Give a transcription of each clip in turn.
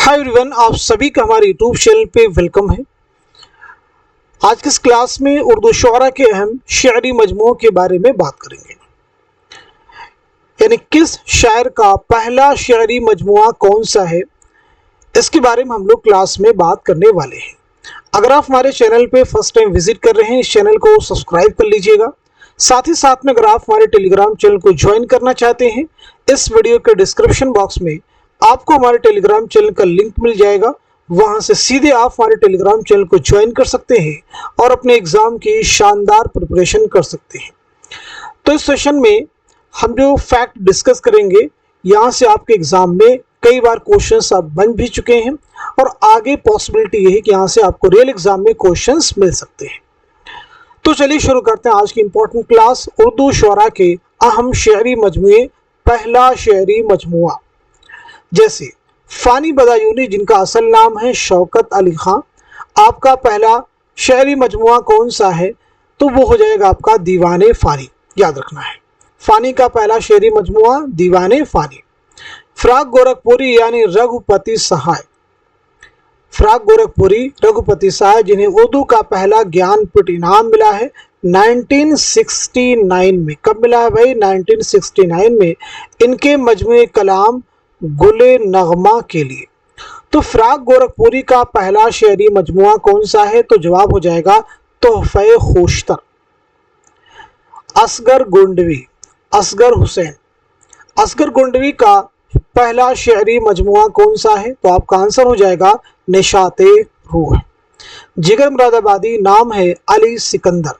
Hi everyone, आप सभी का हमारे यूट्यूब चैनल पे वेलकम है। आज की इस क्लास में उर्दू शुअरा के अहम शायरी मजमूओं के बारे में बात करेंगे। यानी किस शायर का पहला शायरी मजमुआ कौन सा है, इसके बारे में हम लोग क्लास में बात करने वाले हैं। अगर आप हमारे चैनल पे फर्स्ट टाइम विजिट कर रहे हैं, इस चैनल को सब्सक्राइब कर लीजिएगा। साथ ही साथ में अगर आप हमारे टेलीग्राम चैनल को ज्वाइन करना चाहते हैं, इस वीडियो के डिस्क्रिप्शन बॉक्स में आपको हमारे टेलीग्राम चैनल का लिंक मिल जाएगा। वहां से सीधे आप हमारे टेलीग्राम चैनल को ज्वाइन कर सकते हैं और अपने एग्जाम की शानदार प्रिपरेशन कर सकते हैं। तो इस सेशन में हम जो फैक्ट डिस्कस करेंगे, यहाँ से आपके एग्जाम में कई बार क्वेश्चंस अब बन भी चुके हैं और आगे पॉसिबिलिटी ये है कि यहाँ से आपको रियल एग्जाम में क्वेश्चंस मिल सकते हैं। तो चलिए शुरू करते हैं आज की इंपॉर्टेंट क्लास, उर्दू शुअरा के अहम शायरी मजमुए। पहला शायरी मजमुआ, जैसे फ़ानी बदायूनी, जिनका असल नाम है शौकत अली खां, आपका पहला शायरी मजमुआ कौन सा है? तो वो हो जाएगा आपका दीवाने फ़ानी। याद रखना है, फ़ानी का पहला शायरी मजमुआ दीवाने फ़ानी। फ़राक गोरखपुरी यानी रघुपति सहाय, फ़राक गोरखपुरी रघुपति सहाय, जिन्हें उर्दू का पहला ज्ञानपीठ इनाम मिला है 1969 में। कब मिला है भाई? 1969 में। इनके मजमुए कलाम गुले नगमा के लिए। तो फ़राक गोरखपुरी का पहला शायरी मजमुआ कौन सा है? तो जवाब हो जाएगा तोहफ़े खुशतर। असगर गोंडवी, असगर हुसैन, असगर गोंडवी का पहला शायरी मजमुआ कौन सा है? तो आपका आंसर हो जाएगा निशाते रूह। जिगर मुरादाबादी, नाम है अली सिकंदर,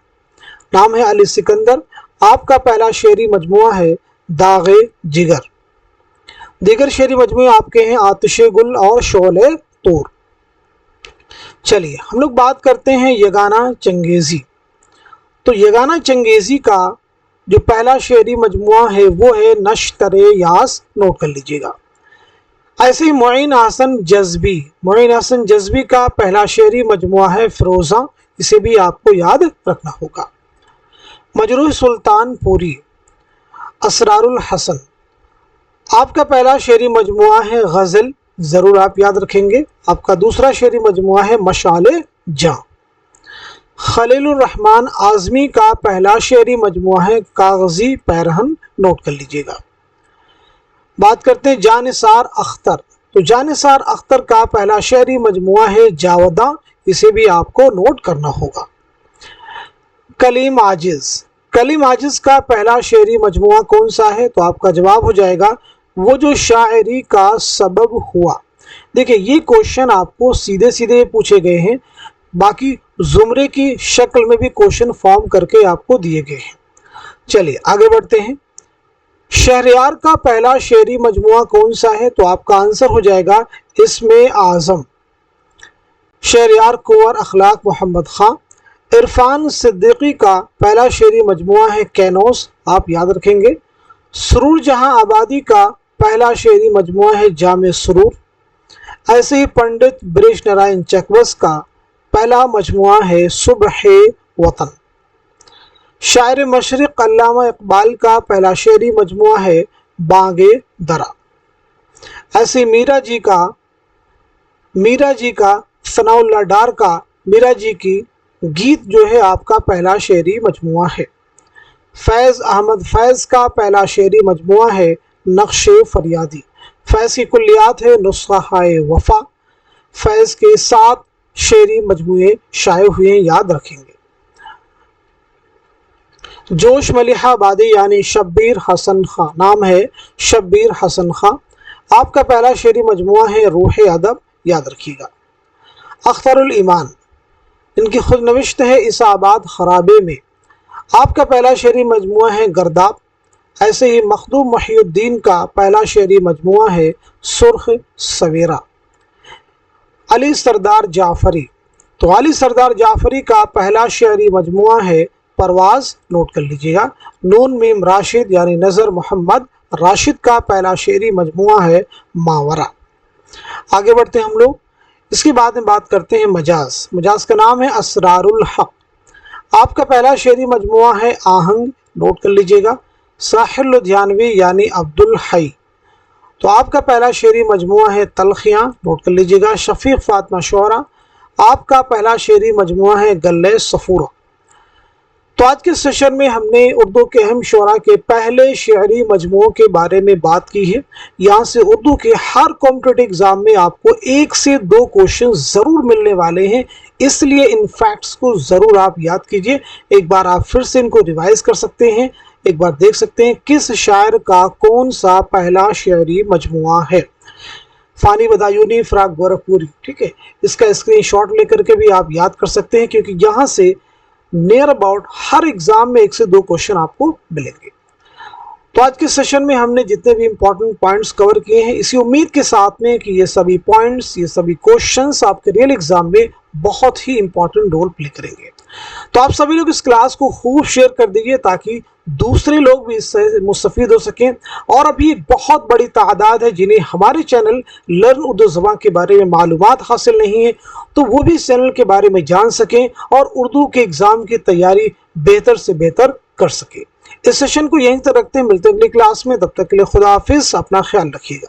नाम है अली सिकंदर, आपका पहला शायरी मजमुआ है दागे जिगर। दीगर शायरी मजमुए आपके हैं आतिशे गुल और शोले तूर। चलिए हम लोग बात करते हैं यगाना चंगेज़ी। तो यगाना चंगेज़ी का जो पहला शायरी मजमुआ है वो है नश्तरे यास। नोट कर लीजिएगा। ऐसे ही मोइन हसन जज़्बी, मोइन हसन जज़्बी का पहला शायरी मजमुआ है फ़िरोज़ा, इसे भी आपको याद रखना होगा। मजरूह सुल्तान पूरी, असरारुल हसन, आपका पहला शायरी मजमुआ है गज़ल, ज़रूर आप याद रखेंगे। आपका दूसरा शायरी मजमुआ है मशाले जां। खलीलुर रहमान आज़मी का पहला शायरी मजमुआ है कागज़ी पैरहन। नोट कर लीजिएगा। बात करते हैं जानिसार अख्तर। तो जानिसार अख्तर का पहला शायरी मजमुआ है जावदा, इसे भी आपको नोट करना होगा। कलीम आजिज़, कलीम आजिज़ का पहला शायरी मजमुआ कौन सा है? तो आपका जवाब हो जाएगा वो जो शायरी का सबब हुआ। देखिए ये क्वेश्चन आपको सीधे सीधे पूछे गए हैं, बाकी जुमरे की शक्ल में भी क्वेश्चन फॉर्म करके आपको दिए गए हैं। चलिए आगे बढ़ते हैं। शहरयार का पहला शायरी मजमुआ कौन सा है? तो आपका आंसर हो जाएगा इसमे आज़म। शहरयार कुंवर अखलाक मोहम्मद खां। इरफान सिद्दीकी का पहला शायरी मजमुआ है कैनोस, आप याद रखेंगे। सुरूर जहां आबादी का पहला शायरी मजमुआ है जामे सुरूर। ऐसे ही पंडित ब्रिज नारायण चकबस का पहला मजमुआ है सुबह वतन। शायर मशरिक अल्लामा इकबाल का पहला शायरी मजमुआ है बागे दरा। ऐसे मीरा जी का सनाउल्लाह डार का मीरा जी की गीत जो है आपका पहला शायरी मजमुआ है। फैज़ अहमद फैज़ का पहला शायरी मजमुआ है नक्शे फरियादी। फैज़ की कुल्लियात है नुस्खा हाय वफ़ा। फैज़ के 7 शायरी मजमुए शाये हुए हैं, याद रखेंगे। जोश मलिहाबादी यानी शब्बीर हसन खां, नाम है शब्बीर हसन खां, आपका पहला शायरी मजमुआ है रूह अदब, याद रखिएगा। अख्तरुल ईमान, इनकी खुद नविश्त है इसाबाद खराबे में, आपका पहला शायरी मजमुआ है गर्दाब। ऐसे ही मखदूम मुहिउद्दीन का पहला शायरी मजमुआ है सुर्ख सवेरा। अली सरदार जाफ़री, तो अली सरदार जाफ़री का पहला शायरी मजमुआ है परवाज़। नोट कर लीजिएगा। नून मीम राशिद यानी नज़र मोहम्मद राशिद का पहला शायरी मजमुआ है मावरा। आगे बढ़ते हैं हम लोग। इसके बाद में बात करते हैं मजाज। मजाज का नाम है असरारुल हक, आपका पहला शायरी मजमुआ है आहंग। नोट कर लीजिएगा। साहिर लुधियानवी यानी अब्दुल हई, तो आपका पहला शेरी मजमुआ है तलखियाँ, नोट कर लीजिएगा। शफीक फातिमा शोरा, आपका पहला शेरी मजमुआ है गल्ले सफूरा। तो आज के सेशन में हमने उर्दू के अहम शोरा के पहले शेरी मजमुओं के बारे में बात की है। यहाँ से उर्दू के हर कॉम्पिटिटिव एग्जाम में आपको 1 से 2 क्वेश्चन ज़रूर मिलने वाले हैं, इसलिए इन फैक्ट्स को ज़रूर आप याद कीजिए। एक बार आप फिर से इनको रिवाइज कर सकते हैं, एक बार देख सकते हैं किस शायर का कौन सा पहला शेरी मजमुआ है। फ़ानी बदायूनी, फ़राक गोरखपुरी, ठीक है, इसका स्क्रीनशॉट लेकर के भी आप याद कर सकते हैं, क्योंकि यहाँ से नियर अबाउट हर एग्जाम में 1 से 2 क्वेश्चन आपको मिलेंगे। तो आज के सेशन में हमने जितने भी इंपॉर्टेंट पॉइंट्स कवर किए हैं, इसी उम्मीद के साथ में कि ये सभी पॉइंट्स, ये सभी क्वेश्चंस आपके रियल एग्जाम में बहुत ही इंपॉर्टेंट रोल प्ले करेंगे। तो आप सभी लोग इस क्लास को खूब शेयर कर दीजिए ताकि दूसरे लोग भी इससे मुस्तफीद हो सकें। और अभी एक बहुत बड़ी तादाद है जिन्हें हमारे चैनल लर्न उर्दू ज़बान के बारे में मालूमात हासिल नहीं है, तो वो भी इस चैनल के बारे में जान सकें और उर्दू के एग्ज़ाम की तैयारी बेहतर से बेहतर कर सकें। इस सेशन को यहीं तक रखते हैं, मिलते हैं अगली क्लास में। तब तक के लिए खुदा हाफिज़, अपना ख्याल रखिएगा।